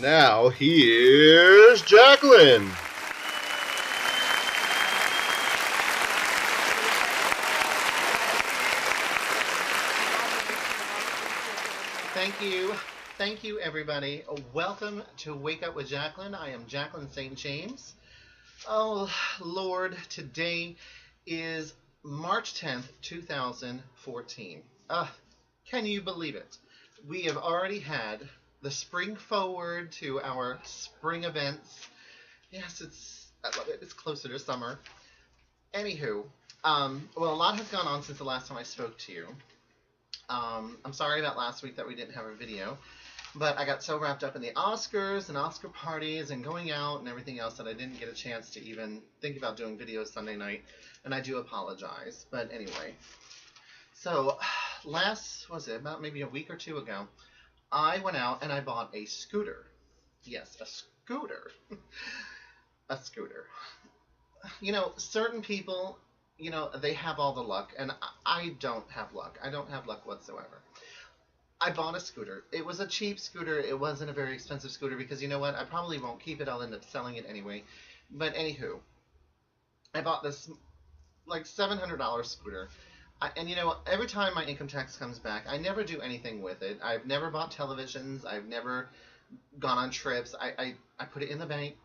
now here's Jaclyn. Thank you. Thank you, everybody. Welcome to Wake Up with Jaclyn. I am Jaclyn St. James. Oh, Lord, today is March 10th, 2014. Can you believe it? We have already had the spring forward to our spring events. Yes, I love it. It's closer to summer. Anywho, well, a lot has gone on since the last time I spoke to you. I'm sorry about last week that we didn't have a video, but I got so wrapped up in the Oscars and Oscar parties and going out and everything else that I didn't get a chance to even think about doing videos Sunday night, and I do apologize. But anyway, so was it about maybe a week or two ago, I went out and I bought a scooter. Yes, a scooter. A scooter. You know, certain people, you know, they have all the luck, and I don't have luck. I don't have luck whatsoever. I bought a scooter. It was a cheap scooter. It wasn't a very expensive scooter because, you know what, I probably won't keep it. I'll end up selling it anyway. But anywho, I bought this like $700 scooter. And you know, every time my income tax comes back, I never do anything with it. I've never bought televisions. I've never gone on trips. I put it in the bank,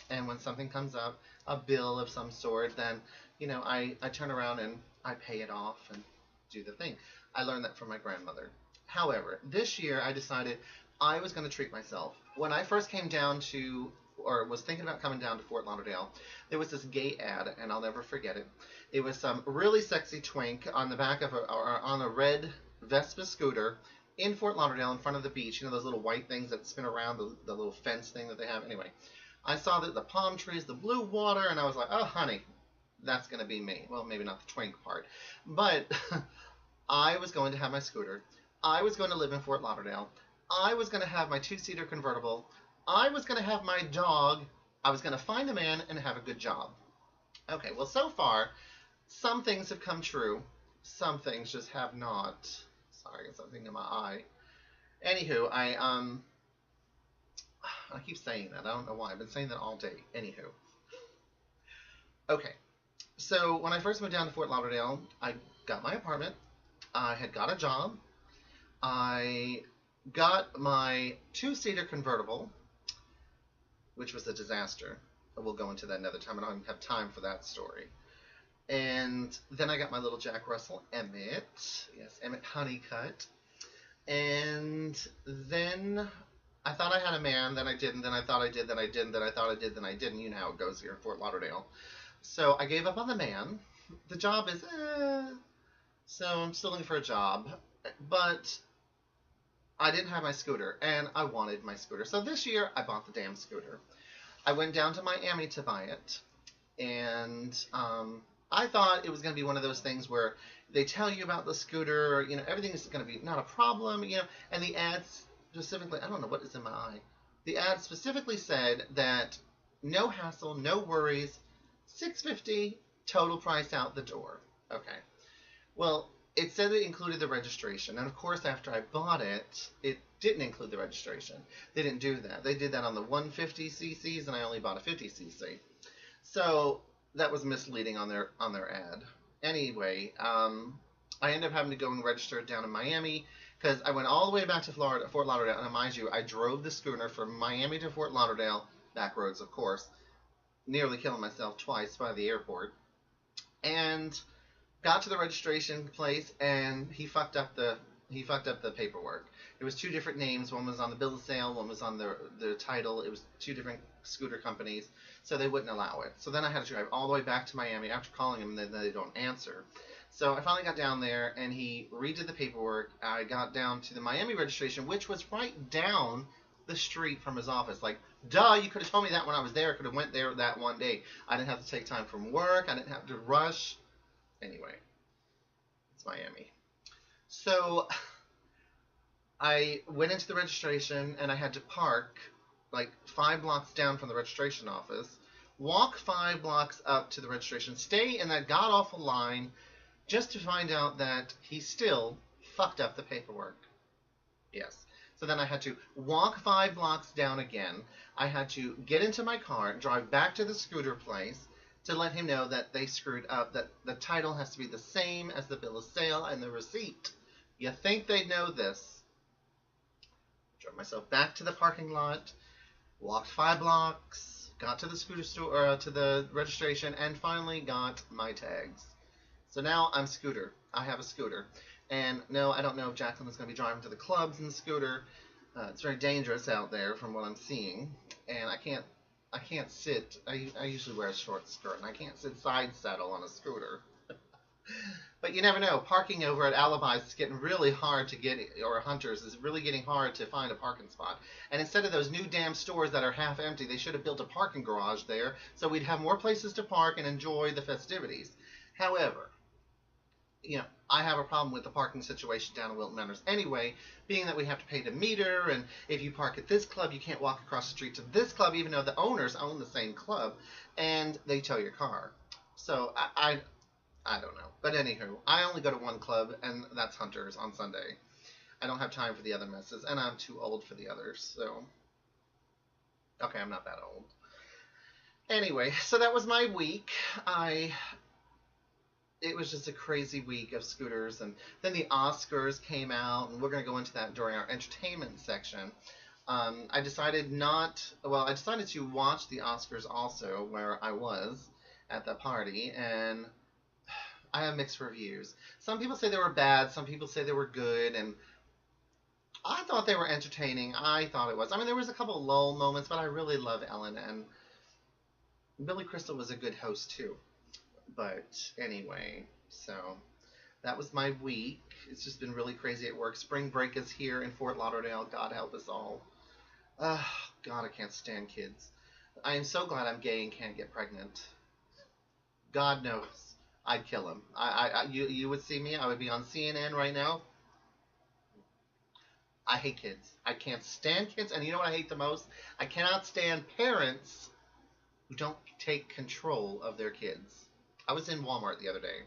and when something comes up, a bill of some sort, then, you know, I turn around and I pay it off and do the thing. I learned that from my grandmother. However, this year I decided I was going to treat myself. When I first came down to, or was thinking about coming down to Fort Lauderdale, there was this gay ad, and I'll never forget it. It was some really sexy twink on the back of on a red Vespa scooter in Fort Lauderdale in front of the beach. You know, those little white things that spin around, the little fence thing that they have. Anyway, I saw the palm trees, the blue water, and I was like, oh, honey, that's going to be me. Well, maybe not the twink part. But I was going to have my scooter. I was going to live in Fort Lauderdale. I was going to have my two-seater convertible. I was going to have my dog. I was going to find a man and have a good job. Okay, well, so far, some things have come true. Some things just have not. Sorry, I got something in my eye. Anywho, I keep saying that. I don't know why. I've been saying that all day. Anywho. Okay. So when I first moved down to Fort Lauderdale, I got my apartment. I had got a job. I got my two-seater convertible, which was a disaster. We'll go into that another time. I don't have time for that story. And then I got my little Jack Russell Emmett. Yes, Emmett Honeycutt. And then I thought I had a man, then I didn't, then I thought I did, then I didn't, then I thought I did, then I didn't. You know how it goes here in Fort Lauderdale. So I gave up on the man. The job is, so I'm still looking for a job. But I didn't have my scooter, and I wanted my scooter. So this year, I bought the damn scooter. I went down to Miami to buy it, and I thought it was going to be one of those things where they tell you about the scooter, you know, everything is going to be not a problem, you know, and the ads specifically, I don't know what is in my eye. The ad specifically said that no hassle, no worries, $650 total price out the door. Okay. Well, it said it included the registration, and of course after I bought it, it didn't include the registration. They didn't do that. They did that on the 150cc's, and I only bought a 50cc. So that was misleading on their ad. Anyway, I ended up having to go and register it down in Miami because I went all the way back to Fort Lauderdale, and mind you, I drove the schooner from Miami to Fort Lauderdale, back roads of course, nearly killing myself twice by the airport, and got to the registration place, and he fucked up the paperwork. It was two different names. One was on the bill of sale, one was on the title. It was two different scooter companies, so they wouldn't allow it. So then I had to drive all the way back to Miami after calling them, and then they don't answer. So I finally got down there, and he redid the paperwork. I got down to the Miami registration, which was right down the street from his office. Like, duh, you could have told me that when I was there. I could have went there that one day. I didn't have to take time from work. I didn't have to rush. Anyway, it's Miami. So I went into the registration, and I had to park like 5 blocks down from the registration office, walk 5 blocks up to the registration, stay in that god-awful line, just to find out that he still fucked up the paperwork. Yes. So then I had to walk 5 blocks down again. I had to get into my car, drive back to the scooter place to let him know that they screwed up, that the title has to be the same as the bill of sale and the receipt. You think they'd know this? Drove myself back to the parking lot, walked 5 blocks, got to the scooter store, to the registration, and finally got my tags. So now I'm scooter. I have a scooter. And no, I don't know if Jaclyn is going to be driving to the clubs in the scooter. It's very dangerous out there from what I'm seeing. And I can't sit. I usually wear a short skirt, and I can't sit side saddle on a scooter. But you never know. Parking over at Alibis is getting really hard to get, or Hunters is really getting hard to find a parking spot. And instead of those new damn stores that are half empty, they should have built a parking garage there so we'd have more places to park and enjoy the festivities. However, I have a problem with the parking situation down in Wilton Manors anyway, being that we have to pay the meter, and if you park at this club, you can't walk across the street to this club, even though the owners own the same club, and they tow your car. So I don't know. But anywho, I only go to one club, and that's Hunters on Sunday. I don't have time for the other messes, and I'm too old for the others, so... Okay, I'm not that old. Anyway, so that was my week. It was just a crazy week of scooters, and then the Oscars came out, and we're going to go into that during our entertainment section. I decided to watch the Oscars also, where I was at the party, and I have mixed reviews. Some people say they were bad, some people say they were good, and I thought they were entertaining. I thought it was. I mean, there was a couple lull moments, but I really love Ellen, and Billy Crystal was a good host, too. But anyway, so that was my week. It's just been really crazy at work. Spring break is here in Fort Lauderdale. God help us all. God, I can't stand kids. I am so glad I'm gay and can't get pregnant. God knows I'd kill him. You would see me. I would be on CNN right now. I hate kids. I can't stand kids. And you know what I hate the most? I cannot stand parents who don't take control of their kids. I was in Walmart the other day,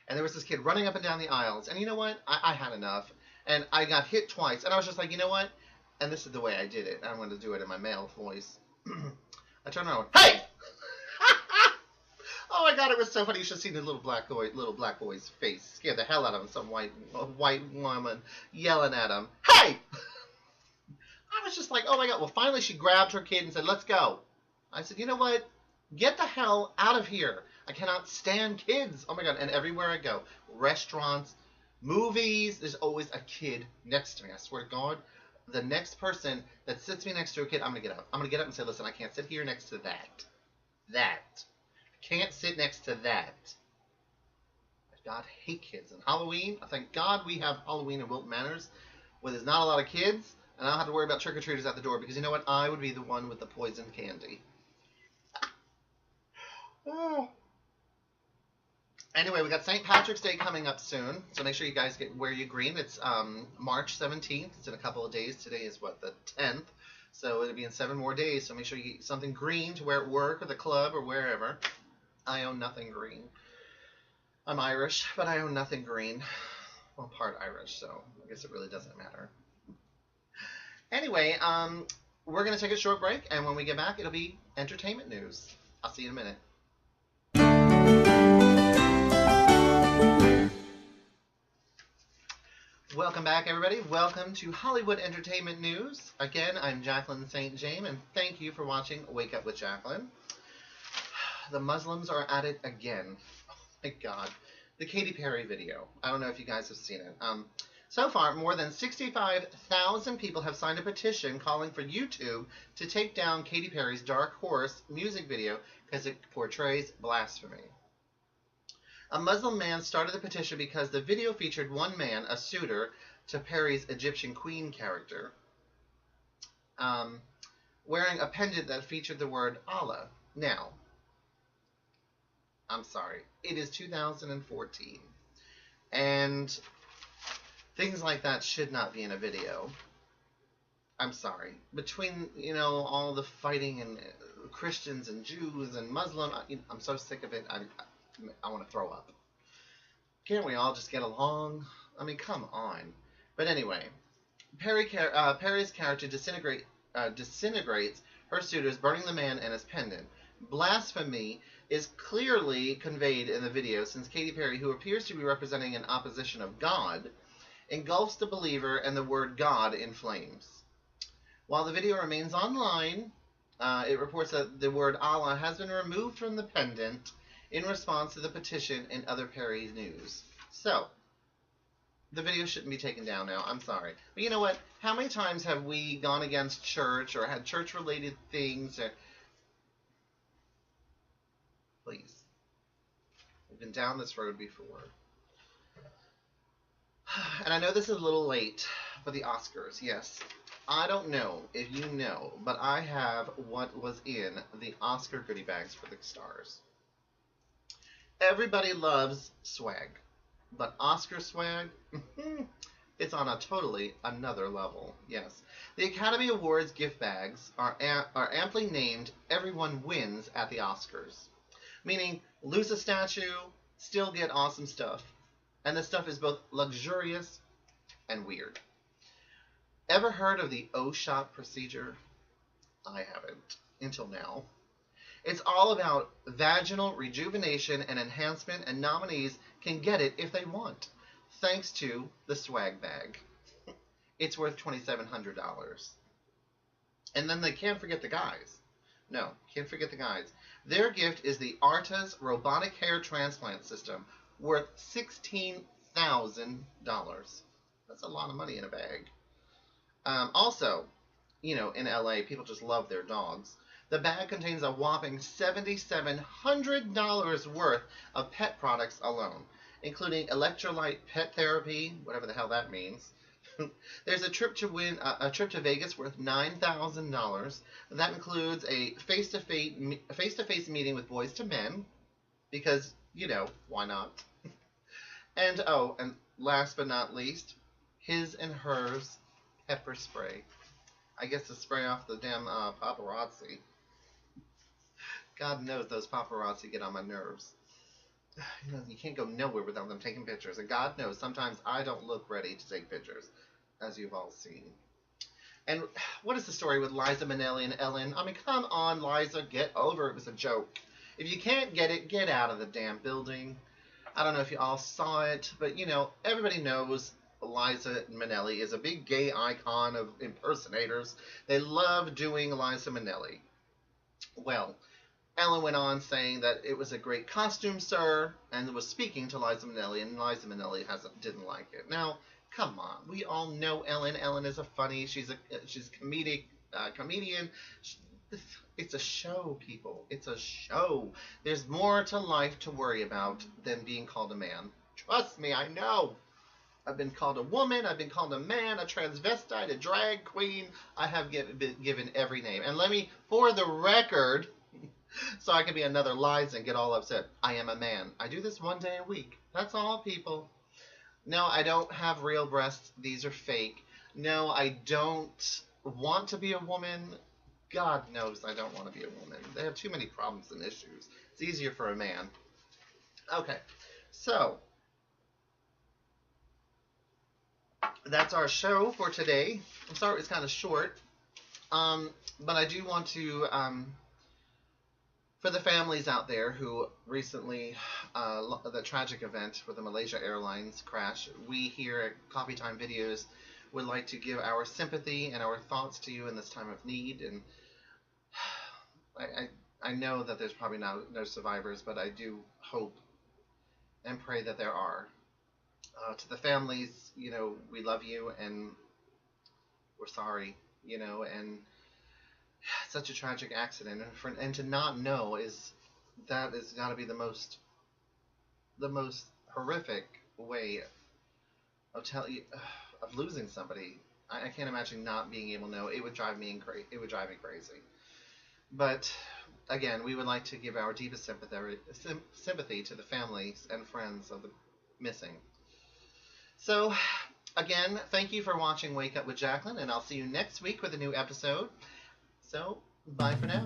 and there was this kid running up and down the aisles, and you know what? I had enough, and I got hit twice, and I was just like, you know what? And this is the way I did it. I'm going to do it in my male voice. I turned around and went, hey! Oh my God, it was so funny. You should have seen the little black boy's face. Scared the hell out of him. Some white woman yelling at him, hey! I was just like, oh my God. Well, finally she grabbed her kid and said, let's go. I said, you know what? Get the hell out of here. I cannot stand kids. Oh my God. And everywhere I go, restaurants, movies, there's always a kid next to me. I swear to God, the next person that sits me next to a kid, I'm going to get up. I'm going to get up and say, listen, I can't sit here next to that. Can't sit next to that. God, I hate kids. And Halloween, I thank God we have Halloween in Wilton Manors where there's not a lot of kids, and I don't have to worry about trick-or-treaters at the door, because you know what? I would be the one with the poison candy. Oh. Anyway, we got St. Patrick's Day coming up soon, so make sure you guys wear your green. It's March 17th. It's in a couple of days. Today is, what, the 10th? So it'll be in 7 more days, so make sure you get something green to wear at work or the club or wherever. I own nothing green. I'm Irish, but I own nothing green. Well, part Irish, so I guess it really doesn't matter. Anyway, we're going to take a short break, and when we get back, it'll be entertainment news. I'll see you in a minute. Welcome back, everybody. Welcome to Hollywood Entertainment News. Again, I'm Jaclyn St. James, and thank you for watching Wake Up with Jaclyn. The Muslims are at it again. Oh my God. The Katy Perry video. I don't know if you guys have seen it. So far, more than 65,000 people have signed a petition calling for YouTube to take down Katy Perry's Dark Horse music video because it portrays blasphemy. A Muslim man started the petition because the video featured one man, a suitor to Perry's Egyptian queen character, wearing a pendant that featured the word Allah. Now, I'm sorry, it is 2014, and things like that should not be in a video. I'm sorry. Between, all the fighting and Christians and Jews and Muslim, I'm so sick of it. I want to throw up. Can't we all just get along? I mean, come on. But anyway, Perry's character disintegrates her suitors, burning the man and his pendant. Blasphemy is clearly conveyed in the video, since Katy Perry, who appears to be representing an opposition of God, engulfs the believer and the word God in flames. While the video remains online, it reports that the word Allah has been removed from the pendant in response to the petition in other Perry news. So, the video shouldn't be taken down now. I'm sorry. But you know what? How many times have we gone against church or had church-related things? Please. We've been down this road before. And I know this is a little late for the Oscars, yes. I don't know if you know, but I have what was in the Oscar goodie bags for the stars. Everybody loves swag. But Oscar swag, it's on a totally another level. Yes. The Academy Awards gift bags are amply named Everyone Wins at the Oscars. Meaning, lose a statue, still get awesome stuff. And the stuff is both luxurious and weird. Ever heard of the O-shot procedure? I haven't, until now. It's all about vaginal rejuvenation and enhancement, and nominees can get it if they want, thanks to the swag bag. It's worth $2,700. And then they can't forget the guys. No, can't forget the guys. Their gift is the Arta's robotic hair transplant system, worth $16,000. That's a lot of money in a bag. Also, you know, in LA, people just love their dogs. The bag contains a whopping $7,700 worth of pet products alone, including electrolyte pet therapy, whatever the hell that means. There's a trip to Vegas worth $9,000. That includes a face-to-face meeting with Boys to Men, because, you know, why not? And last but not least, his and hers pepper spray. I guess to spray off the damn paparazzi. God knows those paparazzi get on my nerves. You know, you can't go nowhere without them taking pictures. And God knows, sometimes I don't look ready to take pictures, as you've all seen. And what is the story with Liza Minnelli and Ellen? I mean, come on, Liza, get over it. It was a joke. If you can't get it, get out of the damn building. I don't know if you all saw it, but, you know, everybody knows Liza Minnelli is a big gay icon of impersonators. They love doing Liza Minnelli. Well, Ellen went on saying that it was a great costume, sir, and was speaking to Liza Minnelli, and Liza Minnelli didn't like it. Now, come on, we all know Ellen. Ellen is she's a comedian. It's a show, people. It's a show. There's more to life to worry about than being called a man. Trust me, I know. I've been called a woman, I've been called a man, a transvestite, a drag queen. I have been given every name. And let me, for the record, so I can be another Liza and get all upset, I am a man. I do this one day a week. That's all, people. No, I don't have real breasts. These are fake. No, I don't want to be a woman. God knows I don't want to be a woman. They have too many problems and issues. It's easier for a man. Okay, so that's our show for today. I'm sorry it's kind of short, but I do want to, for the families out there who recently, the tragic event with the Malaysia Airlines crash, we here at Coffee Time Videos would like to give our sympathy and our thoughts to you in this time of need. And I know that there's probably no survivors, but I do hope and pray that there are. To the families, you know, we love you and we're sorry, you know, and such a tragic accident, and to not know is got to be the most horrific way of losing somebody. I can't imagine not being able to know. It would drive me crazy. But again, we would like to give our deepest sympathy to the families and friends of the missing. So, again, thank you for watching Wake Up with Jaclyn, and I'll see you next week with a new episode. So, bye for now.